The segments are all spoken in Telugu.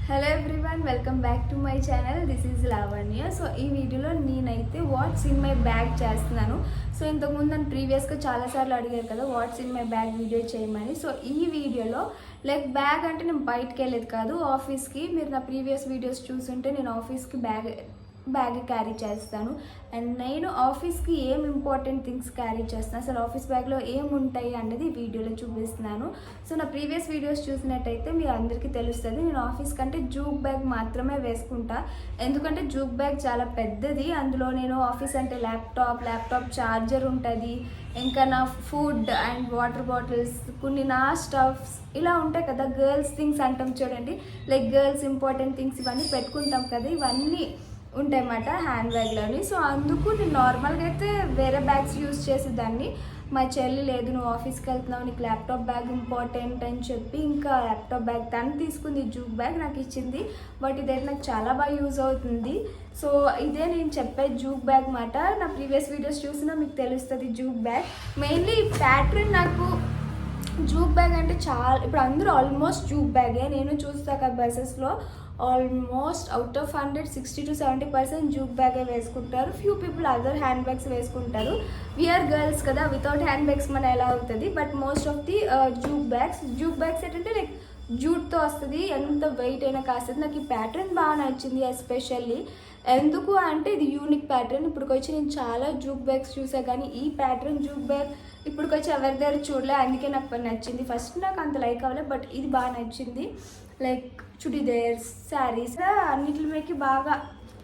Hello everyone, welcome back to my channel. This is Lavanya. So ఈ వీడియోలో నేనైతే వాట్స్ ఇన్ మై బ్యాగ్ చేస్తున్నాను. సో ఇంతకుముందు నన్ను ప్రీవియస్గా చాలాసార్లు అడిగారు కదా what's in my bag video చేయమని. సో ఈ వీడియోలో బ్యాగ్ అంటే నేను బయటకు వెళ్ళేది కాదు, ఆఫీస్కి. మీరు నా ప్రీవియస్ వీడియోస్ చూస్తుంటే నేను ఆఫీస్కి బ్యాగ్ క్యారీ చేస్తాను. అండ్ నేను ఆఫీస్కి ఏం ఇంపార్టెంట్ థింగ్స్ క్యారీ చేస్తాను, అసలు ఆఫీస్ బ్యాగ్లో ఏముంటాయి అన్నది ఈ వీడియోలో చూపిస్తున్నాను. సో నా ప్రీవియస్ వీడియోస్ చూసినట్టయితే మీరు అందరికీ తెలుస్తుంది, నేను ఆఫీస్ కంటే జూక్ బ్యాగ్ మాత్రమే వేసుకుంటా. ఎందుకంటే జూక్ బ్యాగ్ చాలా పెద్దది, అందులో నేను ఆఫీస్ అంటే ల్యాప్టాప్ ఛార్జర్ ఉంటుంది, ఇంకా నా ఫుడ్ అండ్ వాటర్ బాటిల్స్, కొన్ని నా స్టఫ్స్ ఇలా ఉంటాయి కదా, గర్ల్స్ థింగ్స్ అంటాం చూడండి, గర్ల్స్ ఇంపార్టెంట్ థింగ్స్ ఇవన్నీ పెట్టుకుంటాం కదా, ఇవన్నీ ఉంటాయన్నమాట హ్యాండ్ బ్యాగ్లోని. సో అందుకు నేను నార్మల్గా అయితే వేరే బ్యాగ్స్ యూజ్ చేసేదాన్ని. మా చెల్లి లేదు, నువ్వు ఆఫీస్కి వెళ్తున్నావు, నీకు ల్యాప్టాప్ బ్యాగ్ ఇంపార్టెంట్ అని చెప్పి ఇంకా ల్యాప్టాప్ బ్యాగ్ తను తీసుకుంది, జూక్ బ్యాగ్ నాకు ఇచ్చింది. బట్ ఇదైతే నాకు చాలా బాగా యూజ్ అవుతుంది. సో ఇదే నేను చెప్పే జూక్ బ్యాగ్ మాట. నా ప్రీవియస్ వీడియోస్ చూసినా మీకు తెలుస్తుంది జూక్ బ్యాగ్. మెయిన్లీ ప్యాటర్న్ నాకు జూక్ బ్యాగ్ అంటే చాలా, ఇప్పుడు అందరూ ఆల్మోస్ట్ జూక్ బ్యాగే. నేను చూస్తాక బస్సెస్లో almost out of 100 60 to 70% jute బ్యాగే వేసుకుంటారు. Few people other hand bags వేసుకుంటారు. వీఆర్ గర్ల్స్ కదా, వితౌట్ హ్యాండ్ బ్యాగ్స్ మన ఎలా అవుతుంది. But most of the jute bags ఏంటంటే జూట్తో వస్తుంది, ఎంత వెయిట్ అయినా కాస్తుంది. నాకు ఈ ప్యాటర్న్ బాగా నచ్చింది ఎస్పెషల్లీ. ఎందుకు అంటే ఇది యూనిక్ ప్యాటర్న్. ఇప్పటికొచ్చి నేను చాలా జూక్ బ్యాగ్స్ చూసా, కానీ ఈ ప్యాటర్న్ జూక్ బ్యాగ్ ఇప్పటికొచ్చి ఎవరి దగ్గర చూడలే, అందుకే నాకు నచ్చింది. ఫస్ట్ నాకు అంత లైక్ అవ్వలేదు, బట్ ఇది బాగా నచ్చింది. చుడిదార్స్, శారీస్ అన్నిటికి బాగా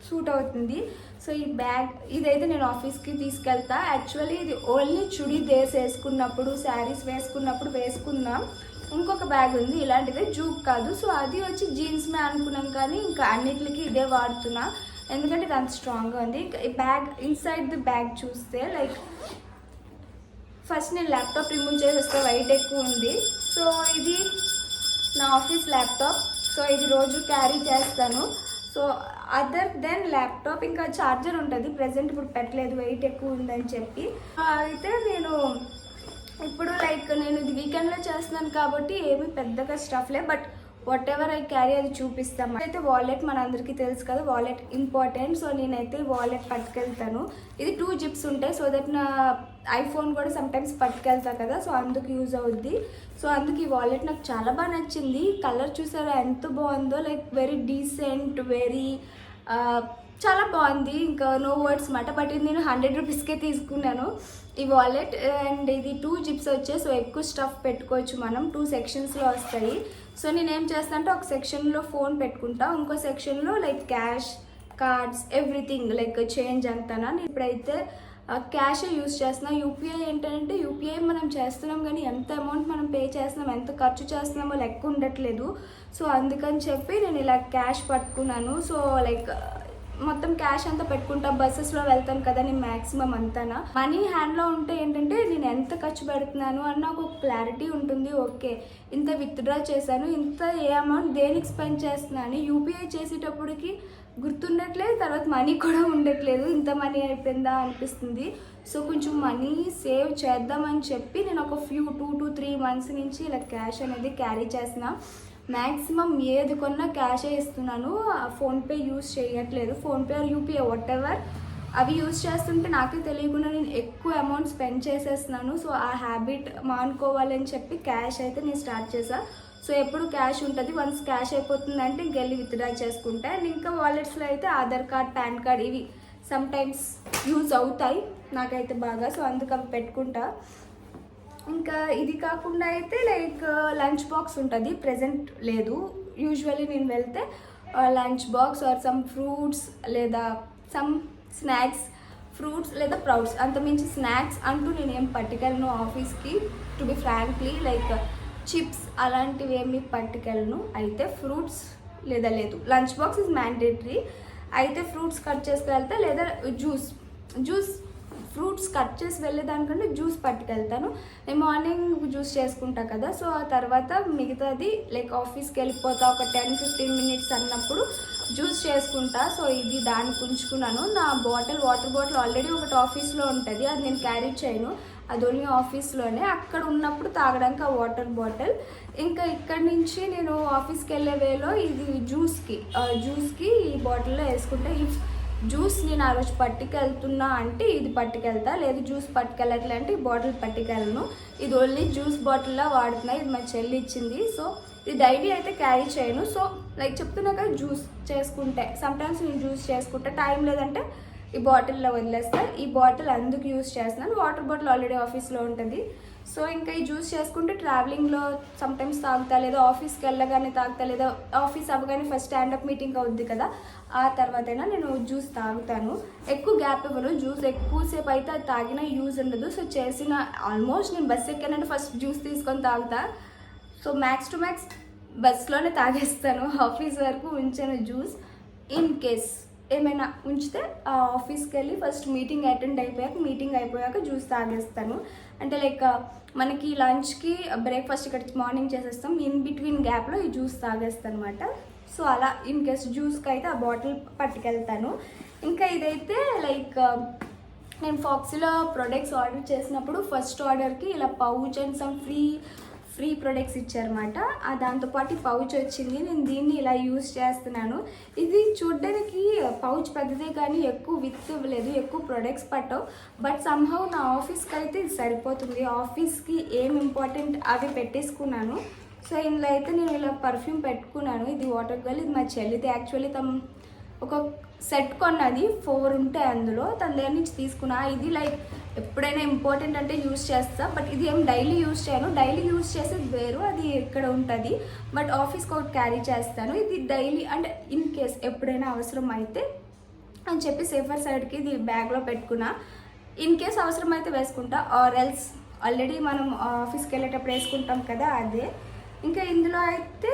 సూట్ అవుతుంది. సో ఈ బ్యాగ్ ఇదైతే నేను ఆఫీస్కి తీసుకెళ్తా. యాక్చువల్లీ ఇది ఓన్లీ చుడిదార్స్ వేసుకున్నప్పుడు, శారీస్ వేసుకున్నప్పుడు వేసుకుందాం. ఇంకొక బ్యాగ్ ఉంది ఇలాంటిదే, జూక్ కాదు. సో అది వచ్చి జీన్స్ మే అనుకున్నాం, కానీ ఇంకా అన్నిటికి ఇదే వాడుతున్నా ఎందుకంటే ఇది అంత స్ట్రాంగ్గా ఉంది. ఇంకా ఈ బ్యాగ్ ఇన్సైడ్ ది బ్యాగ్ చూస్తే ఫస్ట్ నేను ల్యాప్టాప్ రిమూవ్ చేసేస్తే వైట్ ఎక్కువ ఉంది. సో ఇది నా ఆఫీస్ ల్యాప్టాప్. సో ఇది రోజు క్యారీ చేస్తాను. సో అదర్ దెన్ ల్యాప్టాప్ ఇంకా ఛార్జర్ ఉంటుంది, ప్రజెంట్ ఇప్పుడు పెట్టలేదు వెయిట్ ఎక్కువ ఉందని చెప్పి. అయితే నేను ఇప్పుడు నేను ఇది వీకెండ్లో చేస్తున్నాను కాబట్టి ఏమీ పెద్దగా స్టఫ్లే, but whatever I carry అది చూపిస్తాము. అయితే వాలెట్ మన అందరికీ తెలుసు కదా, వాలెట్ ఇంపార్టెంట్. సో నేనైతే వాలెట్ పట్టుకెళ్తాను. ఇది 2 జిప్స్ ఉంటాయి, సో దట్ నా ఐఫోన్ కూడా సమ్టైమ్స్ పట్టుకెళ్తా కదా, సో అందుకు యూజ్ అవుద్ది. సో అందుకు ఈ వాలెట్ నాకు చాలా బాగా నచ్చింది. కలర్ చూసారా ఎంత బాగుందో, వెరీ డీసెంట్, వెరీ చాలా బాగుంది. ఇంకా నో వర్డ్స్ మాట. బట్ ఇది నేను 100 రూపీస్కే తీసుకున్నాను ఈ వాలెట్. అండ్ ఇది 2 జిప్స్ వచ్చాయి, సో ఎక్కువ స్టఫ్ పెట్టుకోవచ్చు మనం. 2 సెక్షన్స్లో వస్తాయి. సో నేనేం చేస్తాను అంటే ఒక సెక్షన్లో ఫోన్ పెట్టుకుంటా, ఇంకో సెక్షన్లో క్యాష్, కార్డ్స్, ఎవ్రీథింగ్ చేంజ్ అంతానా. నేను ఇప్పుడైతే క్యాషే యూజ్ చేస్తున్నాను. యూపీఐ ఏంటంటే యూపీఐ మనం చేస్తున్నాం, కానీ ఎంత అమౌంట్ మనం పే చేస్తున్నాం, ఎంత ఖర్చు చేస్తున్నామో లెక్క ఉండట్లేదు. సో అందుకని చెప్పి నేను ఇలా క్యాష్ పట్టుకున్నాను. సో మొత్తం క్యాష్ అంతా పెట్టుకుంటా. బస్సెస్లో వెళ్తాను కదా నేను మ్యాక్సిమం అంతానా. మనీ హ్యాండ్లో ఉంటే ఏంటంటే నేను ఎంత ఖర్చు పెడుతున్నాను అని నాకు ఒక క్లారిటీ ఉంటుంది. ఓకే, ఇంత విత్డ్రా చేశాను, ఇంత ఏ అమౌంట్ దేనికి స్పెండ్ చేస్తున్నాను. యూపీఐ చేసేటప్పటికి గుర్తుండట్లేదు, తర్వాత మనీ కూడా ఉండట్లేదు, ఇంత మనీ అయిపోయిందా అనిపిస్తుంది. సో కొంచెం మనీ సేవ్ చేద్దామని చెప్పి నేను ఒక 2 to 3 months నుంచి ఇలా క్యాష్ అనేది క్యారీ చేసిన. మ్యాక్సిమం ఏది కొన్నా క్యాషే ఇస్తున్నాను, ఫోన్పే యూజ్ చేయట్లేదు. PhonePe are UPI what ever అవి యూజ్ చేస్తుంటే నాకే తెలియకుండా నేను ఎక్కువ అమౌంట్ స్పెండ్ చేసేస్తున్నాను. సో ఆ హ్యాబిట్ మానుకోవాలని చెప్పి క్యాష్ అయితే నేను స్టార్ట్ చేశాను. సో ఎప్పుడు క్యాష్ ఉంటుంది, వన్స్ క్యాష్ అయిపోతుందంటే ఇంకెళ్ళి విత్డ్రా చేసుకుంటా. అండ్ ఇంకా వాలెట్స్లో అయితే ఆధార్ కార్డ్, పాన్ కార్డ్ ఇవి సమ్టైమ్స్ యూజ్ అవుతాయి నాకైతే బాగా. సో అందుకు అవి పెట్టుకుంటా. ఇంకా ఇది కాకుండా అయితే లంచ్ బాక్స్ ఉంటుంది, ప్రజెంట్ లేదు. యూజువల్లీ నేను వెళ్తే lunch box or some fruits లేదా సమ్ స్నాక్స్, ఫ్రూట్స్ లేదా ప్రౌట్స్, అంతమించి స్నాక్స్ అంటూ నేనేం పట్టుకెళ్ళను ఆఫీస్కి. టు బి ఫ్రాంక్లీ చిప్స్ అలాంటివి ఏమి పట్టుకెళ్ళను. అయితే ఫ్రూట్స్ లేదు, లంచ్ బాక్స్ ఇస్ మ్యాండేటరీ. అయితే ఫ్రూట్స్ కట్ చేసుకెళ్తా, లేదా జ్యూస్ ఫ్రూట్స్ కట్ చేసి వెళ్ళేదానికంటే జ్యూస్ పట్టుకెళ్తాను. నేను మార్నింగ్ జ్యూస్ చేసుకుంటా కదా, సో ఆ తర్వాత మిగతాది ఆఫీస్కి వెళ్ళిపోతా ఒక 10-15 minutes అన్నప్పుడు జ్యూస్ చేసుకుంటా. సో ఇది దానికి ఉంచుకున్నాను. నా వాటర్ బాటిల్ ఆల్రెడీ ఒకటి ఆఫీస్లో ఉంటుంది, అది నేను క్యారీ చేయను. అది ఓన్లీ ఆఫీస్లోనే. అక్కడ ఉన్నప్పుడు తాగడానికి ఆ వాటర్ బాటిల్. ఇంకా ఇక్కడి నుంచి నేను ఆఫీస్కి వెళ్ళే వేలో ఇది జ్యూస్కి ఈ బాటిల్లో వేసుకుంటే, ఈ జ్యూస్ నేను ఆ రోజు పట్టుకెళ్తున్నా అంటే ఇది పట్టుకెళ్తా, లేదు జ్యూస్ పట్టుకెళ్ళట్లే అంటే ఈ బాటిల్ పట్టుకెళ్ళను. ఇది ఓన్లీ జ్యూస్ బాటిల్లా వాడుతున్నా. ఇది మా చెల్లి ఇచ్చింది. సో ఇది డైలీ అయితే క్యారీ చేయను. సో లైక్ చెప్తున్నా కదా, జ్యూస్ చేసుకుంటే సమ్టైమ్స్ నేను జ్యూస్ చేసుకుంటే, టైం లేదంటే ఈ బాటిల్లో వదిలేస్తా. ఈ బాటిల్ అందుకు యూస్ చేస్తున్నాను. వాటర్ బాటిల్ ఆల్రెడీ ఆఫీస్లో ఉంటుంది. సో ఇంకా ఈ జ్యూస్ చేసుకుంటే ట్రావెలింగ్లో సమ్టైమ్స్ తాగుతా, లేదా ఆఫీస్కి వెళ్ళగానే తాగుతా, లేదా ఆఫీస్ అవ్వగానే ఫస్ట్ స్టాండప్ మీటింగ్ అవుద్ది కదా, ఆ తర్వాతైనా నేను జ్యూస్ తాగుతాను. ఎక్కువ గ్యాప్ ఇవ్వను. జ్యూస్ ఎక్కువసేపు అయితే అది తాగినా యూజ్ ఉండదు. సో చేసిన ఆల్మోస్ట్ నేను బస్ ఎక్కానంటే ఫస్ట్ జ్యూస్ తీసుకొని తాగుతా. సో మ్యాక్స్ టు మ్యాక్స్ బస్లోనే తాగేస్తాను. ఆఫీస్ వరకు ఉంచాను జ్యూస్. ఇన్ కేస్ ఏమైనా ఉంచితే ఆఫీస్కి వెళ్ళి ఫస్ట్ మీటింగ్ అటెండ్ అయిపోయాక జ్యూస్ తాగేస్తాను. అంటే లైక్ మనకి లంచ్కి బ్రేక్ఫాస్ట్ ఇక్కడ మార్నింగ్ చేసేస్తాం, ఇన్ బిట్వీన్ గ్యాప్లో ఈ జ్యూస్ తాగేస్తాను అనమాట. సో అలా ఇన్ కేస్ జ్యూస్కి అయితే ఆ బాటిల్ పట్టుకెళ్తాను. ఇంకా ఇదైతే లైక్ నేను ఫాక్సీలో ప్రొడక్ట్స్ ఆర్డర్ చేసినప్పుడు ఫస్ట్ ఆర్డర్కి ఇలా pouch and some free products ఇచ్చారన్నమాట. దాంతోపాటు పౌచ్ వచ్చింది. నేను దీన్ని ఇలా యూజ్ చేస్తున్నాను. ఇది చూడ్డానికి పౌచ్ పెద్దదే కానీ ఎక్కువ విత్ ఇవ్వలేదు, ఎక్కువ ప్రొడక్ట్స్ పట్టవు. బట్ సమ్హౌ నా ఆఫీస్కి అయితే ఇది సరిపోతుంది. ఆఫీస్కి ఏం ఇంపార్టెంట్ అవి పెట్టేసుకున్నాను. సో ఇందులో అయితే నేను ఇలా పర్ఫ్యూమ్ పెట్టుకున్నాను. ఇది వాటర్ గర్ల్, ఇది మా చెల్లిది. యాక్చువల్లీ తను ఒక సెట్ కొన్నది, 4 ఉంటాయి అందులో, తన దగ్గర నుంచి తీసుకున్నా. ఇది లైక్ ఎప్పుడైనా ఇంపార్టెంట్ అంటే యూజ్ చేస్తా, బట్ ఇది ఏం డైలీ యూజ్ చేయను. డైలీ యూజ్ చేసేది వేరు, అది ఇక్కడ ఉంటుంది. బట్ ఆఫీస్కి ఒకటి క్యారీ చేస్తాను. ఇది డైలీ అంటే ఇన్ కేస్ ఎప్పుడైనా అవసరం అయితే అని చెప్పి సేఫర్ సైడ్కి ఇది బ్యాగ్లో పెట్టుకున్నా. ఇన్ కేస్ అవసరం అయితే వేసుకుంటా, ఆర్ ఎల్స్ ఆల్రెడీ మనం ఆఫీస్కి వెళ్ళేటప్పుడు వేసుకుంటాం కదా, అదే. ఇంకా ఇందులో అయితే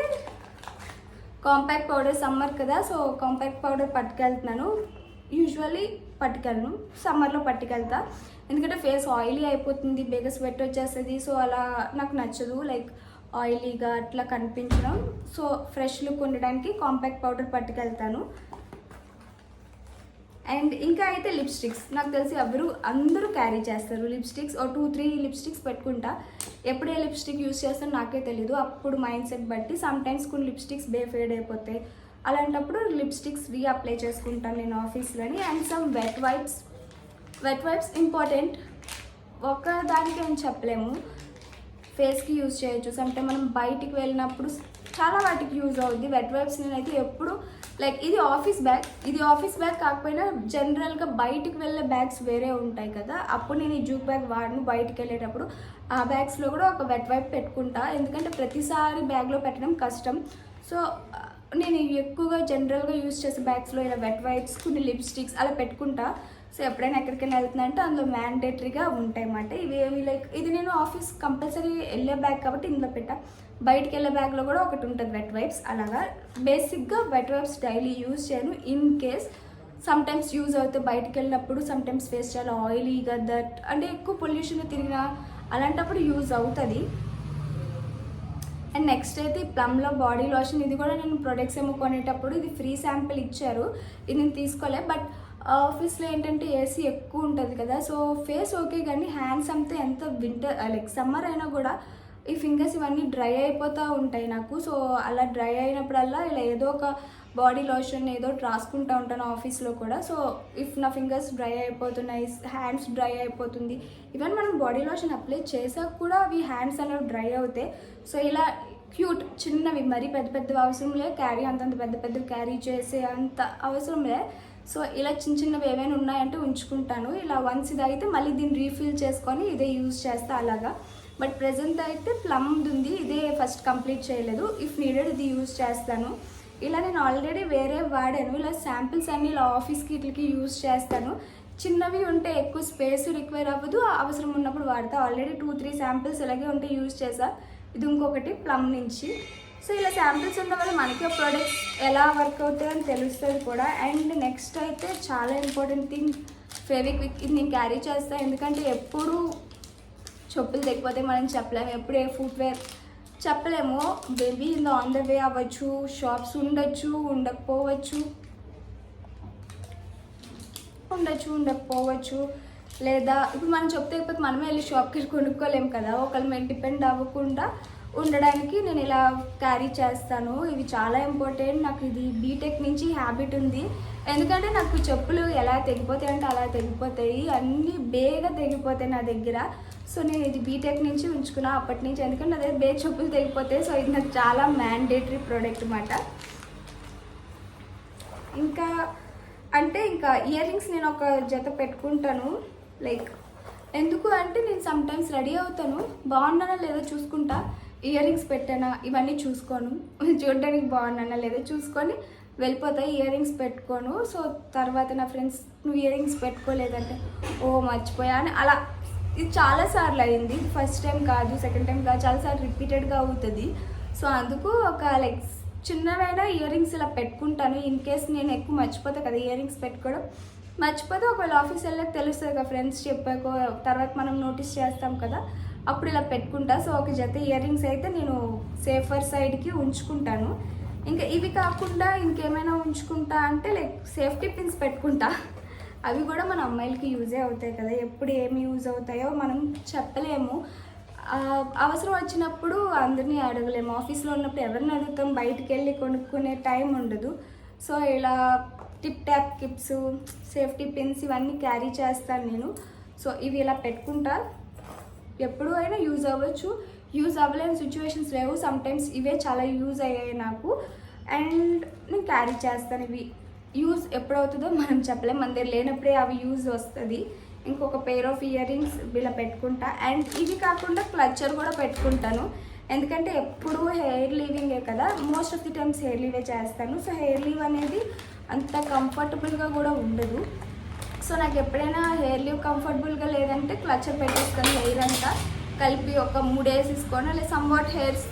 కాంపాక్ట్ పౌడర్, సమ్మర్ కదా, సో కాంపాక్ట్ పౌడర్ పట్టుకెళ్తున్నాను. యూజువల్లీ పట్టుకెళ్ళను, సమ్మర్లో పట్టుకెళ్తా. ఎందుకంటే ఫేస్ ఆయిలీ అయిపోతుంది, బేగా స్వెట్ వచ్చేస్తుంది. సో అలా నాకు నచ్చదు, లైక్ ఆయిలీగా అట్లా కనిపించడం. సో ఫ్రెష్ లుక్ ఉండడానికి కాంపాక్ట్ పౌడర్ పట్టుకెళ్తాను. అండ్ ఇంకా అయితే లిప్స్టిక్స్, నాకు తెలిసి అందరూ క్యారీ చేస్తారు లిప్స్టిక్స్. 2-3 లిప్స్టిక్స్ పెట్టుకుంటా. ఎప్పుడు ఏ లిప్స్టిక్ యూజ్ చేస్తానో నాకే తెలీదు, అప్పుడు మైండ్ సెట్ బట్టి. సమ్టైమ్స్ కొన్ని లిప్స్టిక్స్ ఫేడ్ అయిపోతాయి, అలాంటప్పుడు లిప్స్టిక్స్ అప్లై చేసుకుంటాను నేను ఆఫీస్లోని. And some wet wipes important, ఒక దానికి ఏం చెప్పలేము, ఫేస్కి యూజ్ చేయొచ్చు. సమ్టైమ్ మనం బయటికి వెళ్ళినప్పుడు చాలా వాటికి యూజ్ అవుద్ది వెట్ వైప్స్. నేనైతే ఎప్పుడు లైక్ ఇది ఆఫీస్ బ్యాగ్ కాకపోయినా జనరల్గా బయటికి వెళ్ళే బ్యాగ్స్ వేరే ఉంటాయి కదా, అప్పుడు నేను ఈ జూక్ బ్యాగ్ వాడను. బయటికి వెళ్ళేటప్పుడు ఆ బ్యాగ్స్లో కూడా ఒక వెట్ వైప్ పెట్టుకుంటా, ఎందుకంటే ప్రతిసారి బ్యాగ్లో పెట్టడం కష్టం. సో నేను ఎక్కువగా జనరల్గా యూజ్ చేసే బ్యాగ్స్లో ఇలా వెట్ వైప్స్, కొన్ని లిప్స్టిక్స్ అలా పెట్టుకుంటా. సో ఎప్పుడైనా ఎక్కడికైనా వెళ్తున్నా అంటే అందులో మ్యాండేటరీగా ఉంటాయి అన్నమాట. ఇవి లైక్ ఇది నేను ఆఫీస్ కంపల్సరీ వెళ్ళే బ్యాగ్ కాబట్టి ఇందులో పెట్టా. బయటికి వెళ్ళే బ్యాగ్లో కూడా ఒకటి ఉంటుంది వెట్ వైప్స్. అలాగా బేసిక్గా వెట్ వైప్స్ డైలీ యూజ్ చేయను. ఇన్ కేస్ సమ్టైమ్స్ యూజ్ అవుతాయి బయటికి వెళ్ళినప్పుడు. సమ్టైమ్స్ ఫేస్ చాలా ఆయిలీగా, దట్ అంటే ఎక్కువ పొల్యూషన్ తిరిగినా అలాంటప్పుడు యూజ్ అవుతుంది. అండ్ నెక్స్ట్ అయితే ప్లమ్లో బాడీ లోషన్. ఇది కూడా నేను ప్రొడక్ట్స్ ఏమో కొనేటప్పుడు ఇది ఫ్రీ శాంపిల్ ఇచ్చారు, ఇది నేను తీసుకోలే. బట్ ఆఫీస్లో ఏంటంటే ఏసీ ఎక్కువ ఉంటుంది కదా, సో ఫేస్ ఓకే కానీ హ్యాండ్స్ అంతా ఎంత వింటర్ లైక్ సమ్మర్ అయినా కూడా ఈ ఫింగర్స్ ఇవన్నీ డ్రై అయిపోతూ ఉంటాయి నాకు. సో అలా డ్రై అయినప్పుడల్లా ఇలా ఏదో ఒక బాడీ లోషన్ ఏదో రాసుకుంటూ ఉంటాను ఆఫీస్లో కూడా. సో ఇఫ్ నా ఫింగర్స్ డ్రై అయిపోతున్నాయి, హ్యాండ్స్ డ్రై అయిపోతుంది, ఈవెన్ మనం బాడీ లోషన్ అప్లై చేసాక కూడా అవి హ్యాండ్స్ అనేవి డ్రై అవుతాయి. సో ఇలా క్యూట్ చిన్నవి, మరీ పెద్దవి అవసరం లే, అంతంత పెద్దవి క్యారీ చేసే అంత అవసరం లే. సో ఇలా చిన్నవి ఏమైనా ఉన్నాయంటే ఉంచుకుంటాను. ఇలా వన్స్ ఇది అయితే మళ్ళీ దీన్ని రీఫిల్ చేసుకొని ఇదే యూజ్ చేస్తా అలాగా. బట్ ప్రెజెంట్ అయితే ప్లమ్ది ఉంది, ఇదే ఫస్ట్ కంప్లీట్ చేయలేదు. ఇఫ్ నీడెడ్ ఇది యూజ్ చేస్తాను. ఇలా నేను ఆల్రెడీ వేరే వాడాను. ఇలా శాంపిల్స్ అన్నీ ఇలా ఆఫీస్కి వీటికి యూజ్ చేస్తాను. చిన్నవి ఉంటే ఎక్కువ స్పేస్ రిక్వైర్ అవ్వదు, అవసరం ఉన్నప్పుడు వాడతా. ఆల్రెడీ 2-3 శాంపిల్స్ ఇలాగే ఉంటే యూజ్ చేసా. ఇది ఇంకొకటి ప్లమ్ నుంచి. సో ఇలా శాంపిల్స్ ఉండడం వల్ల మనకి ప్రోడక్ట్స్ ఎలా వర్క్ అవుతాయని తెలుస్తుంది కూడా. అండ్ నెక్స్ట్ అయితే చాలా ఇంపార్టెంట్ థింగ్ ఫెవిక్విక్. ఇది నేను క్యారీ చేస్తాను, ఎందుకంటే ఎప్పుడు చెప్పులు తెగిపోతే మనం చెప్పలేము, ఎప్పుడు ఏ ఫుట్వేర్ చెప్పలేము. Baby in the on the way అవ్వచ్చు, షాప్స్ ఉండకపోవచ్చు. లేదా ఇప్పుడు మనం చెప్తే అయిపోతే మనమే వెళ్ళి షాప్కి వెళ్ళి కొనుక్కోలేము కదా, ఒకళ్ళ మీద డిపెండ్ అవ్వకుండా ఉండడానికి నేను ఇలా క్యారీ చేస్తాను. ఇవి చాలా ఇంపార్టెంట్. నాకు ఇది బీటెక్ నుంచి హ్యాబిట్ ఉంది. ఎందుకంటే నాకు చెప్పులు ఎలా తెగిపోతాయి అంటే అలా తెగిపోతాయి, అన్నీ బేగా తెగిపోతాయి నా దగ్గర. సో నేను ఇది బీటెక్ నుంచి ఉంచుకున్నా అప్పటి నుంచి, ఎందుకంటే నా దగ్గర చెప్పులు తెగిపోతాయి. సో ఇది నాకు చాలా మ్యాండేటరీ ప్రోడక్ట్ అన్నమాట. ఇంకా ఇయర్ రింగ్స్ నేను ఒక జత పెట్టుకుంటాను. లైక్ ఎందుకు అంటే నేను సమ్టైమ్స్ రెడీ అవుతాను, బాగున్నానా లేదో చూసుకుంటా, ఇయర్ రింగ్స్ పెట్టానా ఇవన్నీ చూసుకోను, చూడడానికి బాగున్నానా లేదో చూసుకొని వెళ్ళిపోతాయి, ఇయర్ రింగ్స్ పెట్టుకోను. సో తర్వాత నా ఫ్రెండ్స్ నువ్వు ఇయర్ రింగ్స్ పెట్టుకోలేదంటే ఓ మర్చిపోయా అని అలా. ఇది చాలాసార్లు అయింది, ఫస్ట్ టైం కాదు, సెకండ్ టైం కాదు, చాలాసార్లు రిపీటెడ్గా అవుతుంది. సో అందుకు ఒక లైక్ చిన్నవైనా ఇయర్ రింగ్స్ ఇలా పెట్టుకుంటాను. ఇన్ కేస్ నేను ఎక్కువ మర్చిపోతా కదా ఇయర్ రింగ్స్ పెట్టుకోవడం, మర్చిపోతే ఒకవేళ ఆఫీస్ వెళ్ళాక తెలుస్తుంది కదా, ఫ్రెండ్స్ చెప్పాకో తర్వాత మనం నోటీస్ చేస్తాం కదా, అప్పుడు ఇలా పెట్టుకుంటా. సో ఒక జత ఇయర్ రింగ్స్ అయితే నేను సేఫర్ సైడ్కి ఉంచుకుంటాను. ఇంకా ఇవి కాకుండా ఇంకేమైనా ఉంచుకుంటా అంటే లైక్ సేఫ్టీ పిన్స్ పెట్టుకుంటా. అవి కూడా మన అమ్మాయిలకి యూజే అవుతాయి కదా, ఎప్పుడు ఏమి యూజ్ అవుతాయో మనం చెప్పలేము. అవసరం వచ్చినప్పుడు అందరినీ అడగలేము, ఆఫీస్లో ఉన్నప్పుడు ఎవరిని అడుగుతాం, బయటికి వెళ్ళి కొనుక్కునే టైం ఉండదు. సో ఇలా టిప్ ట్యాప్ కిప్స్, సేఫ్టీ పిన్స్ ఇవన్నీ క్యారీ చేస్తాను నేను. సో ఇవి ఇలా పెట్టుకుంటా, ఎప్పుడు అయినా యూజ్ అవ్వచ్చు. యూజ్ అవ్వలేని సిచ్యువేషన్స్ లేవు, సమ్టైమ్స్ ఇవే చాలా యూజ్ అయ్యాయి నాకు, అండ్ నేను క్యారీ చేస్తాను. ఇవి యూజ్ ఎప్పుడవుతుందో మనం చెప్పలేము, మన దగ్గర లేనప్పుడే అవి యూజ్ వస్తుంది. ఇంకొక పెయిర్ ఆఫ్ ఇయర్ రింగ్స్ ఇలా పెట్టుకుంటా, అండ్ ఇవి కాకుండా క్లచర్ కూడా పెట్టుకుంటాను. ఎందుకంటే ఎప్పుడు హెయిర్ లీవింగే కదా, most of the times hair leeway చేస్తాను. సో హెయిర్ లీవ్ అనేది అంత కంఫర్టబుల్గా కూడా ఉండదు. సో నాకు ఎప్పుడైనా హెయిర్ లీవ్ కంఫర్టబుల్గా లేదంటే క్లచర్ పెట్టేస్తాను, హెయిర్ అంతా కలిపి ఒక 3 వేసేసుకొని, లేదా సమ్వాట్ హెయిర్స్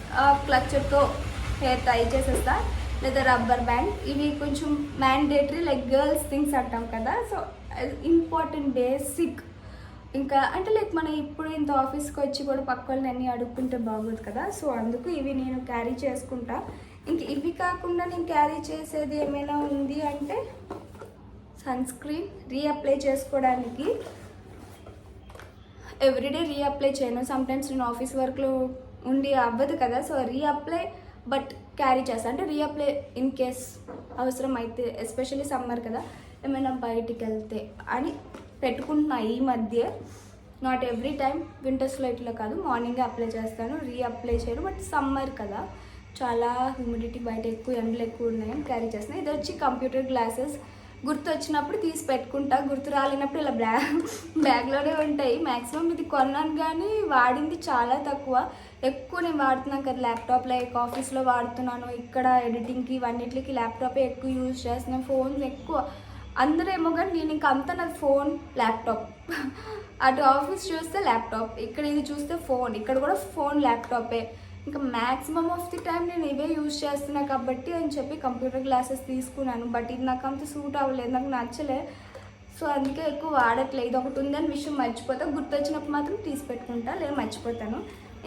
క్లచర్తో హెయిర్ టై చేసేస్తా, లేదా రబ్బర్ బ్యాండ్. ఇవి కొంచెం మ్యాండేటరీ, లైక్ గర్ల్స్ థింగ్స్ అంటాం కదా, సో ఇంపార్టెంట్ బేసిక్. ఇంకా అంటే లైక్ మనం ఇప్పుడు ఇంత ఆఫీస్కి వచ్చి కూడా పక్క వాళ్ళని అన్నీ అడుక్కుంటే బాగోదు కదా, సో అందుకు ఇవి నేను క్యారీ చేసుకుంటా. ఇంక ఇవి కాకుండా నేను క్యారీ చేసేది ఏమైనా ఉంది అంటే సన్ స్క్రీన్ రీఅప్లై చేసుకోవడానికి. ఎవ్రీడే రీఅప్లై చేయను, సమ్టైమ్స్ నేను ఆఫీస్ వర్క్లో ఉండి అవ్వదు కదా, సో రీఅప్లై బట్ క్యారీ చేస్తాను. అంటే రీఅప్లై ఇన్ కేస్ అవసరం అయితే, ఎస్పెషల్లీ సమ్మర్ కదా, ఏమైనా బయటికి వెళ్తే అని పెట్టుకుంటున్నా ఈ మధ్య. నాట్ ఎవ్రీ టైం, వింటర్స్లో ఇట్లా కాదు, మార్నింగే అప్లై చేస్తాను, రీఅప్లై చేయను. బట్ సమ్మర్ కదా, చాలా హ్యూమిడిటీ, బయట ఎక్కువ ఎండలు ఎక్కువ ఉన్నాయని క్యారీ చేస్తున్నాను. ఇది వచ్చి కంప్యూటర్ గ్లాసెస్, గుర్తు వచ్చినప్పుడు తీసి పెట్టుకుంటా, గుర్తు రాలేనప్పుడు ఇలా బ్యాగ్లోనే ఉంటాయి. మ్యాక్సిమం ఇది కొన్నాను కానీ వాడింది చాలా తక్కువ, ఎక్కువ నేను వాడుతున్నాను కదా ల్యాప్టాప్, లైక్ ఆఫీస్లో వాడుతున్నాను, ఇక్కడ ఎడిటింగ్కి ఇవన్నిటికి ల్యాప్టాపే ఎక్కువ యూజ్ చేస్తున్నాను. ఫోన్స్ ఎక్కువ అందరూ ఏమో కానీ నేను ఇంకా అంతా నాది ఫోన్ ల్యాప్టాప్. అటు ఆఫీస్ చూస్తే ల్యాప్టాప్, ఇక్కడ ఇది చూస్తే ఫోన్, ఇక్కడ కూడా ఫోన్ ల్యాప్టాపే. ఇంకా మ్యాక్సిమం ఆఫ్ ది టైం నేను ఇవే యూజ్ చేస్తున్నా కాబట్టి అని చెప్పి కంప్యూటర్ గ్లాసెస్ తీసుకున్నాను. బట్ ఇది నాకు అంత సూట్ అవ్వలేదు, నాకు నచ్చలే. సో అందుకే ఎక్కువ వాడట్లేదు. ఇది ఒకటి ఉందని విషయం మర్చిపోతా, గుర్తొచ్చినప్పుడు మాత్రం తీసి పెట్టుకుంటా, లేదా మర్చిపోతాను.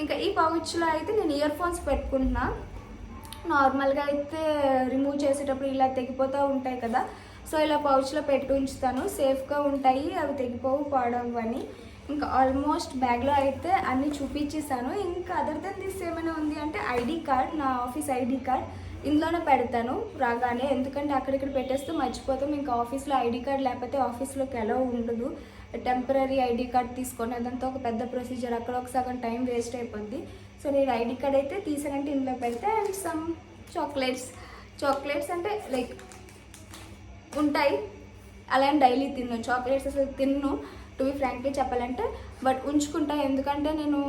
ఇంకా ఈ పౌచ్లో అయితే నేను ఇయర్ ఫోన్స్ పెట్టుకుంటున్నా. నార్మల్గా అయితే రిమూవ్ చేసేటప్పుడు ఇలా తెగిపోతూ ఉంటాయి కదా, సో ఇలా పౌచ్లో పెట్టి ఉంచుతాను, సేఫ్గా ఉంటాయి, అవి తెగిపోవు పాడవని. ఇంకా ఆల్మోస్ట్ బ్యాగ్లో అయితే అన్నీ చూపించేసాను. ఇంకా అదర్ దెన్ దిస్ ఏమైనా ఉంది అంటే ఐడి కార్డ్, నా ఆఫీస్ ఐడి కార్డ్ ఇందులోనే పెడతాను రాగానే, ఎందుకంటే అక్కడిక్కడ పెట్టేస్తే మర్చిపోతాం. ఇంకా ఆఫీస్లో ఐడి కార్డ్ లేకపోతే ఆఫీస్లోకి ఎలా ఉండదు. టెంపరీ ఐడి కార్డ్ తీసుకొని అదంతా ఒక పెద్ద ప్రొసీజర్, అక్కడ ఒక సగం టైం వేస్ట్ అయిపోద్ది. సో నేను ఐడి కార్డ్ అయితే తీసానంటే ఇందులో పెడితే, అండ్ సమ్ చాక్లెట్స్ అంటే లైక్ ఉంటాయి, అలా డైలీ తిన్ను చాక్లెట్స్, అసలు తిన్ను టు బి ఫ్రాంక్లీ చెప్పాలంటే, బట్ ఉంచుకుంటా. ఎందుకంటే నేను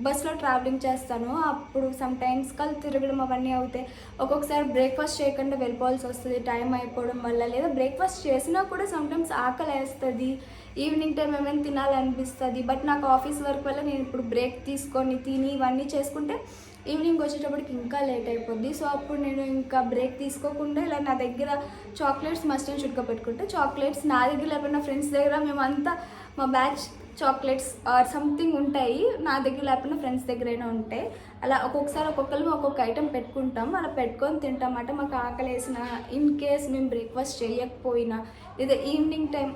బస్లో ట్రావెలింగ్ చేస్తాను, అప్పుడు సమ్ టైమ్స్ కళ్ళు తిరగడం అవన్నీ అవుతాయి. ఒక్కొక్కసారి బ్రేక్ఫాస్ట్ చేయకుండా వెళ్ళిపోవాల్సి వస్తుంది టైం అయిపోవడం వల్ల, లేదా బ్రేక్ఫాస్ట్ చేసినా కూడా సమ్ టైమ్స్ ఆకలి వేస్తుంది, ఈవినింగ్ టైం ఏమైనా తినాలనిపిస్తుంది. బట్ నాకు ఆఫీస్ వర్క్ వల్ల నేను ఇప్పుడు బ్రేక్ తీసుకొని తిని ఇవన్నీ చేసుకుంటే ఈవినింగ్ వచ్చేటప్పటికి ఇంకా లేట్ అయిపోద్ది. సో అప్పుడు నేను ఇంకా బ్రేక్ తీసుకోకుండా ఇలా నా దగ్గర చాక్లెట్స్ మస్ట్ అండ్ షుడ్గా పెట్టుకుంటే, చాక్లెట్స్ నా దగ్గర లేకపోయినా ఫ్రెండ్స్ దగ్గర, మేమంతా మా బ్యాచ్ చాక్లెట్స్ ఆర్ సంథింగ్ ఉంటాయి. నా దగ్గర లేకపోయినా ఫ్రెండ్స్ దగ్గరైనా ఉంటాయి. అలా ఒక్కొక్కసారి ఒక్కొక్కరు ఒక్కొక్క ఐటెం పెట్టుకుంటాం. అలా పెట్టుకొని తింటామంట. మాకు ఆకలి వేసిన, ఇన్ కేస్ మేము బ్రేక్ఫాస్ట్ చేయకపోయినా లేదా ఈవినింగ్ టైం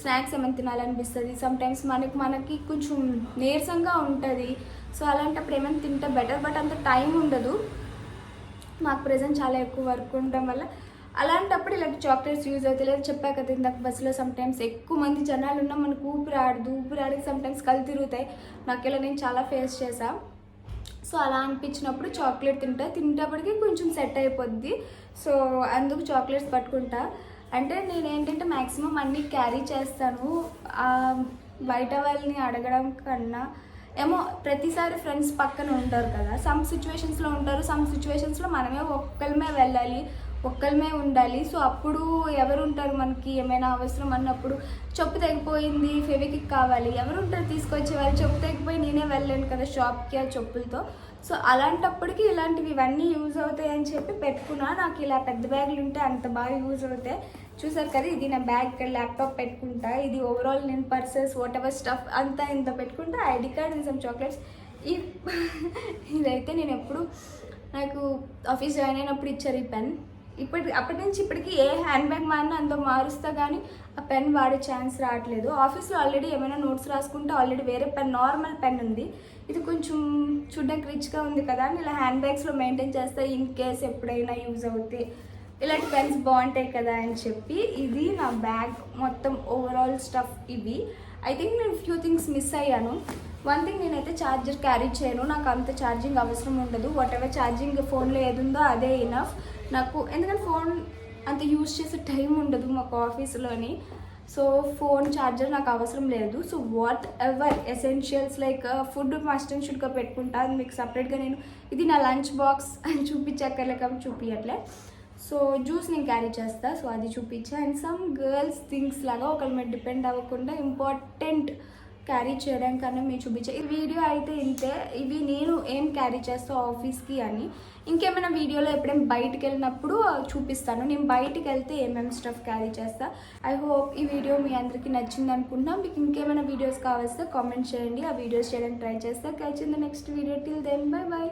స్నాక్స్ ఏమైనా తినాలనిపిస్తుంది. సమ్టైమ్స్ మనకి కొంచెం నీరసంగా ఉంటుంది. సో అలాంటప్పుడు ఏమైనా తింటే బెటర్. బట్ అంత టైం ఉండదు. మాకు ప్రెజెంట్ చాలా ఎక్కువ వర్క్ ఉండడం వల్ల అలాంటప్పుడు ఇలాంటి చాక్లెట్స్ యూజ్ అవుతాయి. లేదా చెప్పా కదా ఇందాక బస్సులో సమ్టైమ్స్ ఎక్కువ మంది జనాలు ఉన్నా మనకు ఊపిరాడికి సమ్టైమ్స్ కళ్ళు తిరుగుతాయి. నాకు ఇలా నేను చాలా ఫేస్ చేసా. సో అలా అనిపించినప్పుడు చాక్లెట్ తింటప్పటికి కొంచెం సెట్ అయిపోద్ది. సో అందుకు చాక్లెట్స్ పట్టుకుంటా. అంటే నేను ఏంటంటే మ్యాక్సిమం అన్నీ క్యారీ చేస్తాను. బయట వాళ్ళని అడగడం కన్నా ఏమో ప్రతిసారి ఫ్రెండ్స్ పక్కన ఉంటారు కదా, సమ్ సిచ్యువేషన్స్లో ఉంటారు, సమ్ సిచ్యువేషన్స్లో మనమే ఒక్కళ్ళమే వెళ్ళాలి, ఒక్కళ్ళమే ఉండాలి. సో అప్పుడు ఎవరు ఉంటారు మనకి ఏమైనా అవసరం అన్నప్పుడు? చెప్పు తెగిపోయింది, ఫెవికిక్ కావాలి, ఎవరు ఉంటారు తీసుకొచ్చే వాళ్ళు? చెప్పు తెగిపోయి నేనే వెళ్ళలేను కదా షాప్కి ఆ చెప్పులతో. సో అలాంటప్పటికి ఇవన్నీ యూజ్ అవుతాయి అని చెప్పి పెట్టుకున్నా. నాకు ఇలా పెద్ద బ్యాగులు ఉంటే అంత బాగా యూజ్ అవుతాయి. చూసారు కదా, ఇది నా బ్యాగ్, ఇక్కడ ల్యాప్టాప్ పెట్టుకుంటా. ఇది ఓవరాల్ నేను పర్సెస్ వాట్ ఎవర్ స్టఫ్ అంతా ఇంత పెట్టుకుంటా. ID card and some chocolates. ఇదైతే నేను ఎప్పుడు నాకు ఆఫీస్ జాయిన్ అయినప్పుడు ఇచ్చారు ఈ పెన్. అప్పటి నుంచి ఇప్పటికి ఏ హ్యాండ్ బ్యాగ్ మారినా అంత మారుస్తా కానీ ఆ పెన్ వాడే ఛాన్స్ రావట్లేదు. ఆఫీస్లో ఆల్రెడీ ఏమైనా నోట్స్ రాసుకుంటే ఆల్రెడీ వేరే పెన్, నార్మల్ పెన్ ఉంది. ఇది కొంచెం చూడడానికి రిచ్గా ఉంది కదా అని ఇలా హ్యాండ్ బ్యాగ్స్లో మెయింటైన్ చేస్తే ఇన్ కేస్ ఎప్పుడైనా యూజ్ అవుతాయి, ఇలాంటి పెన్స్ బాగుంటాయి కదా అని చెప్పి. ఇది నా బ్యాగ్ మొత్తం ఓవరాల్ స్టఫ్. ఇవి ఐ థింక్ నేను ఫ్యూ థింగ్స్ మిస్ అయ్యాను. వన్ థింగ్, నేనైతే ఛార్జర్ క్యారీ చేయను. నాకు అంత ఛార్జింగ్ అవసరం ఉండదు. వాట్ ఎవర్ ఛార్జింగ్ ఫోన్లో ఏదుందో అదే ఇనఫ్ నాకు. ఎందుకంటే ఫోన్ అంత యూజ్ చేసే టైం ఉండదు మాకు ఆఫీస్లోని. సో ఫోన్ ఛార్జర్ నాకు అవసరం లేదు. So whatever essentials like food must and షుడ్గా పెట్టుకుంటా. అది మీకు సపరేట్గా నేను ఇది నా లంచ్ బాక్స్ అని చూపించక్కర్లేక చూపించట్లే. సో జ్యూస్ నేను క్యారీ చేస్తా. సో అది చూపించా. అండ్ సమ్ గర్ల్స్ థింగ్స్ లాగా ఒకరి మీద డిపెండ్ అవ్వకుండా ఇంపార్టెంట్ క్యారీ చేయడం కన్నా మీరు చూపించే ఈ వీడియో అయితే ఇంతే. ఇవి నేను ఏం క్యారీ చేస్తా ఆఫీస్కి అని. ఇంకేమైనా వీడియోలో ఎప్పుడైనా బయటికి వెళ్ళినప్పుడు చూపిస్తాను నేను బయటికి వెళ్తే ఏమేమి స్టఫ్ క్యారీ చేస్తా. ఐ హోప్ ఈ వీడియో మీ అందరికీ నచ్చింది అనుకుంటున్నాం. మీకు ఇంకేమైనా వీడియోస్ కావాల్స్తే కామెంట్ చేయండి. ఆ వీడియోస్ చేయడానికి ట్రై చేస్తా. Catch in the next video. Till then bye by.